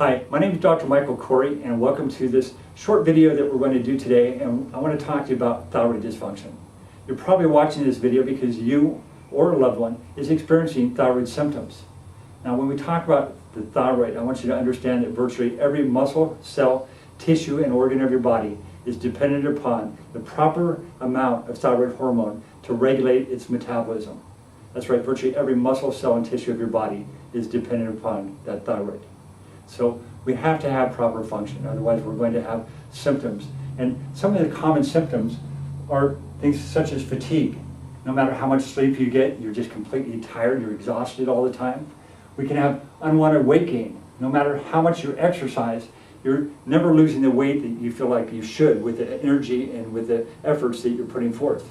Hi, my name is Dr. Michael Corey, and welcome to this short video that we're going to do today. And I want to talk to you about thyroid dysfunction. You're probably watching this video because you or a loved one is experiencing thyroid symptoms. Now, when we talk about the thyroid, I want you to understand that virtually every muscle, cell, tissue, and organ of your body is dependent upon the proper amount of thyroid hormone to regulate its metabolism. That's right, virtually every muscle, cell, and tissue of your body is dependent upon that thyroid. So we have to have proper function, otherwise we're going to have symptoms. And some of the common symptoms are things such as fatigue. No matter how much sleep you get, you're just completely tired, you're exhausted all the time. We can have unwanted weight gain. No matter how much you exercise, you're never losing the weight that you feel like you should with the energy and with the efforts that you're putting forth.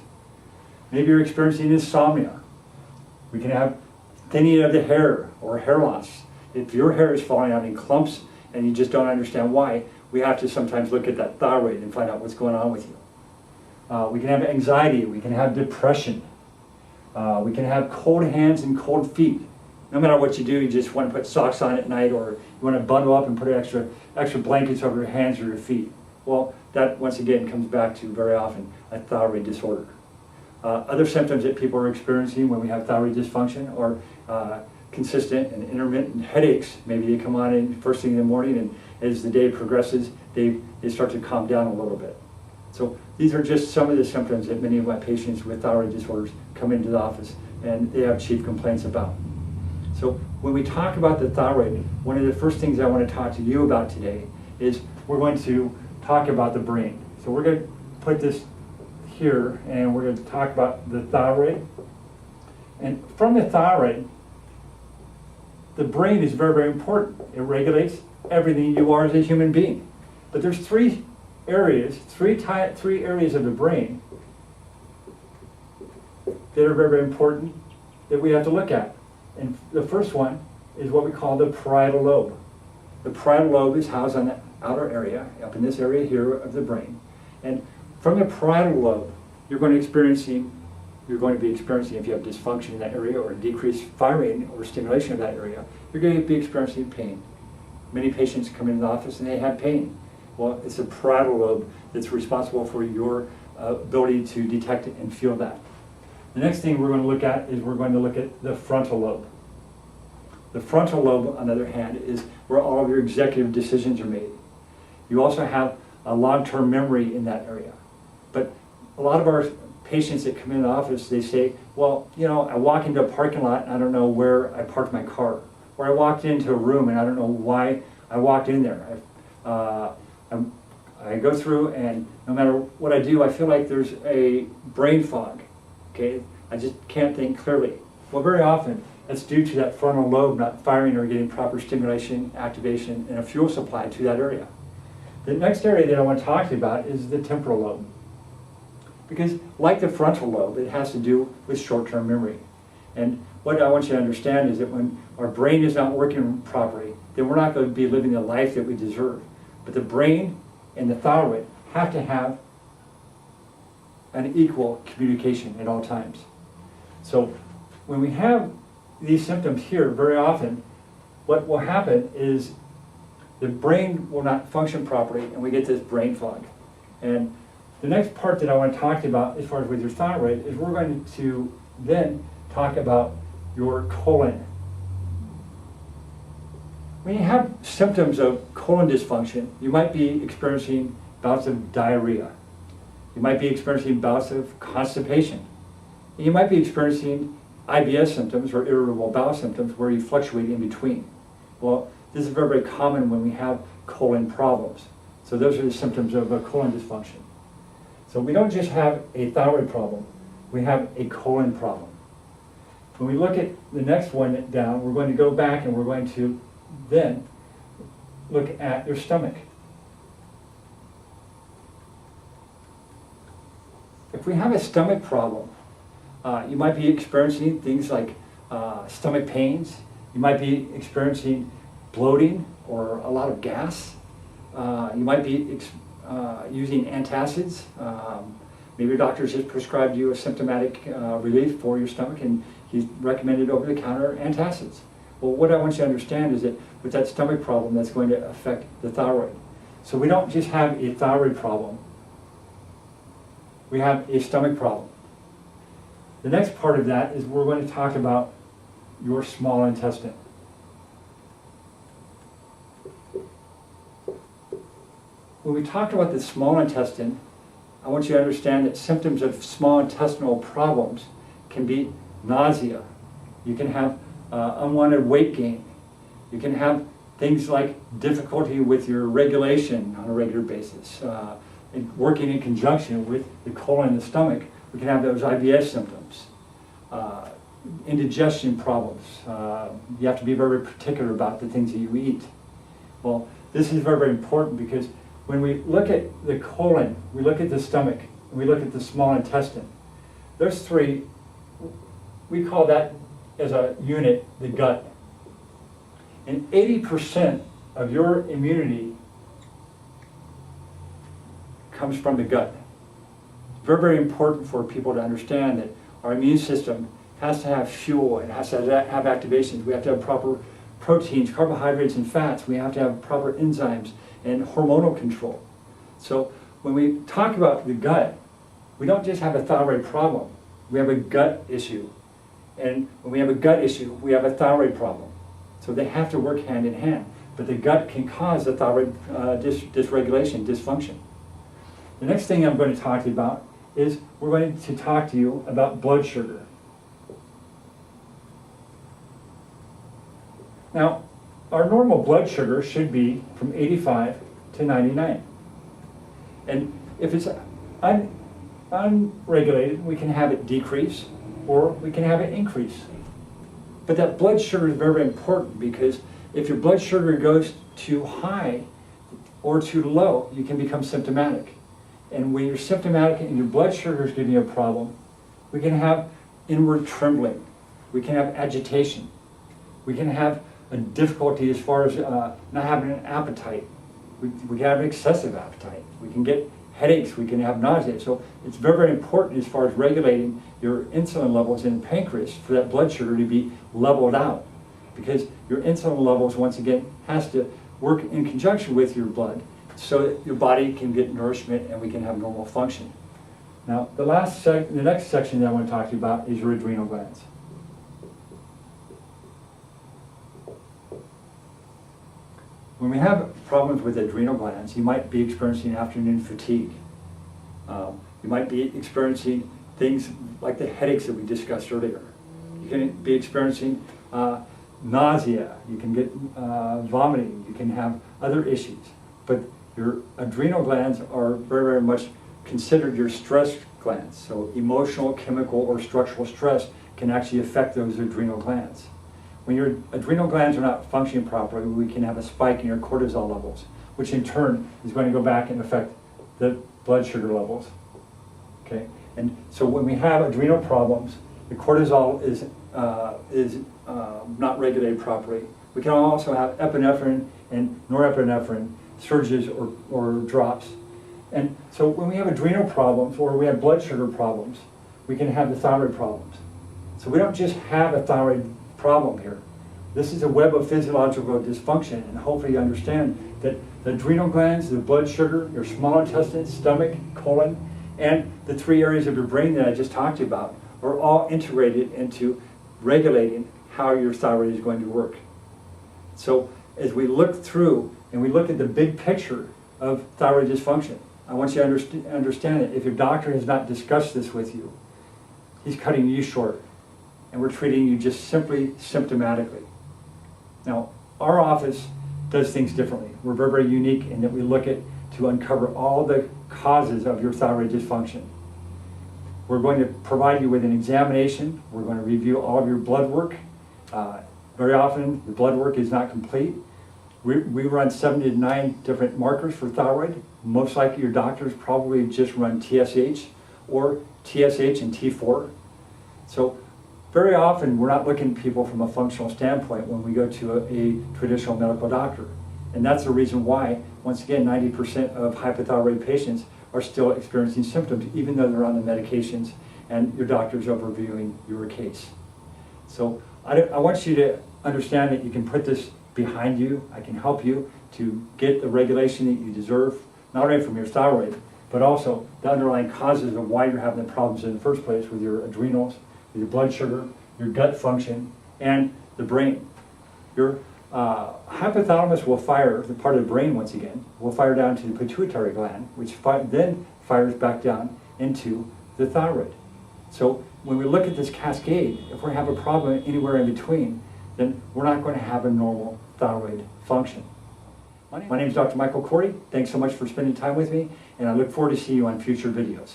Maybe you're experiencing insomnia. We can have thinning of the hair or hair loss. If your hair is falling out in clumps and you just don't understand why, we have to sometimes look at that thyroid and find out what's going on with you. We can have anxiety, we can have depression, we can have cold hands and cold feet. No matter what you do, you just want to put socks on at night, or you want to bundle up and put extra blankets over your hands or your feet. Well, that once again comes back to very often a thyroid disorder. Other symptoms that people are experiencing when we have thyroid dysfunction are consistent and intermittent headaches. Maybe they come on in first thing in the morning, and as the day progresses, they start to calm down a little bit. So these are just some of the symptoms that many of my patients with thyroid disorders come into the office and they have chief complaints about. So when we talk about the thyroid, one of the first things I want to talk to you about today is we're going to talk about the brain. So we're going to put this here and we're going to talk about the thyroid. And from the thyroid, the brain is very, very important. It regulates everything you are as a human being. But there's three areas of the brain that are very, very important that we have to look at. And the first one is what we call the parietal lobe. The parietal lobe is housed on the outer area, up in this area here of the brain. And from the parietal lobe, you're going to be experiencing, if you have dysfunction in that area or decreased firing or stimulation of that area, you're going to be experiencing pain. Many patients come into the office and they have pain. Well, it's the parietal lobe that's responsible for your ability to detect and feel that. The next thing we're going to look at is we're going to look at the frontal lobe. The frontal lobe, on the other hand, is where all of your executive decisions are made. You also have a long-term memory in that area. But a lot of our patients that come in the office, they say, well, you know, I walk into a parking lot and I don't know where I parked my car. Or I walked into a room and I don't know why I walked in there. I go through and no matter what I do, I feel like there's a brain fog. Okay, I just can't think clearly. Well, very often that's due to that frontal lobe not firing or getting proper stimulation, activation, and a fuel supply to that area. The next area that I want to talk to you about is the temporal lobe. Because like the frontal lobe, it has to do with short-term memory. And what I want you to understand is that when our brain is not working properly, then we're not going to be living the life that we deserve. But the brain and the thyroid have to have an equal communication at all times. So when we have these symptoms here, very often what will happen is the brain will not function properly and we get this brain fog. And the next part that I want to talk to you about as far as with your thyroid is we're going to then talk about your colon. When you have symptoms of colon dysfunction, you might be experiencing bouts of diarrhea. You might be experiencing bouts of constipation. You might be experiencing IBS symptoms or irritable bowel symptoms where you fluctuate in between. Well, this is very, very common when we have colon problems. So those are the symptoms of a colon dysfunction. So we don't just have a thyroid problem, we have a colon problem. When we look at the next one down, we're going to go back and we're going to then look at your stomach. If we have a stomach problem, you might be experiencing things like stomach pains. You might be experiencing bloating or a lot of gas. You might be using antacids. Maybe your doctor's just prescribed you a symptomatic relief for your stomach and he's recommended over-the-counter antacids. Well, what I want you to understand is that with that stomach problem, that's going to affect the thyroid. So we don't just have a thyroid problem, we have a stomach problem. The next part of that is we're going to talk about your small intestine. When we talk about the small intestine, I want you to understand that symptoms of small intestinal problems can be nausea. You can have unwanted weight gain. You can have things like difficulty with your regulation on a regular basis. And working in conjunction with the colon and the stomach, we can have those IBS symptoms. Indigestion problems. You have to be very particular about the things that you eat. Well, this is very, very important because when we look at the colon, we look at the stomach, and we look at the small intestine. Those three, we call that as a unit the gut. And 80% of your immunity comes from the gut. Very, very important for people to understand that our immune system has to have fuel, it has to have activations. We have to have proper proteins, carbohydrates, and fats. We have to have proper enzymes and hormonal control. So when we talk about the gut, we don't just have a thyroid problem, we have a gut issue. And when we have a gut issue, we have a thyroid problem. So they have to work hand in hand. But the gut can cause the thyroid dysregulation, dysfunction. The next thing I'm going to talk to you about is we're going to talk to you about blood sugar. Now, our normal blood sugar should be from 85 to 99. And if it's unregulated, we can have it decrease or we can have it increase. But that blood sugar is very, very important because if your blood sugar goes too high or too low, you can become symptomatic. And when you're symptomatic and your blood sugar is giving you a problem, we can have inward trembling, we can have agitation, we can have a difficulty as far as not having an appetite. We can have an excessive appetite. We can get headaches. We can have nausea. So it's very, very important as far as regulating your insulin levels in the pancreas for that blood sugar to be leveled out. Because your insulin levels, once again, has to work in conjunction with your blood so that your body can get nourishment and we can have normal function. Now, the next section that I want to talk to you about is your adrenal glands. When we have problems with adrenal glands, you might be experiencing afternoon fatigue. You might be experiencing things like the headaches that we discussed earlier. You can be experiencing nausea. You can get vomiting. You can have other issues. But your adrenal glands are very, very much considered your stress glands. So emotional, chemical, or structural stress can actually affect those adrenal glands. When your adrenal glands are not functioning properly, we can have a spike in your cortisol levels, which in turn is going to go back and affect the blood sugar levels. Okay, and so when we have adrenal problems, the cortisol is not regulated properly. We can also have epinephrine and norepinephrine surges or drops. And so when we have adrenal problems or we have blood sugar problems, we can have the thyroid problems. So we don't just have a thyroid problem here. This is a web of physiological dysfunction, and hopefully you understand that the adrenal glands, the blood sugar, your small intestine, stomach, colon, and the three areas of your brain that I just talked to you about are all integrated into regulating how your thyroid is going to work. So as we look through and we look at the big picture of thyroid dysfunction, I want you to understand that if your doctor has not discussed this with you, he's cutting you short. And we're treating you just simply symptomatically. Now, our office does things differently. We're very, very unique in that we look at to uncover all the causes of your thyroid dysfunction. We're going to provide you with an examination. We're going to review all of your blood work. Very often, the blood work is not complete. We run 7 to 9 different markers for thyroid. Most likely your doctors probably just run TSH or TSH and T4. So very often, we're not looking at people from a functional standpoint when we go to a traditional medical doctor. And that's the reason why, once again, 90% of hypothyroid patients are still experiencing symptoms, even though they're on the medications and your doctor's overviewing your case. So I want you to understand that you can put this behind you. I can help you to get the regulation that you deserve, not only from your thyroid, but also the underlying causes of why you're having the problems in the first place with your adrenals, with your blood sugar, your gut function, and the brain. Your hypothalamus will fire, the part of the brain once again, will fire down to the pituitary gland, which then fires back down into the thyroid. So when we look at this cascade, if we have a problem anywhere in between, then we're not going to have a normal thyroid function. My name is Dr. Michael Corey. Thanks so much for spending time with me, and I look forward to seeing you on future videos.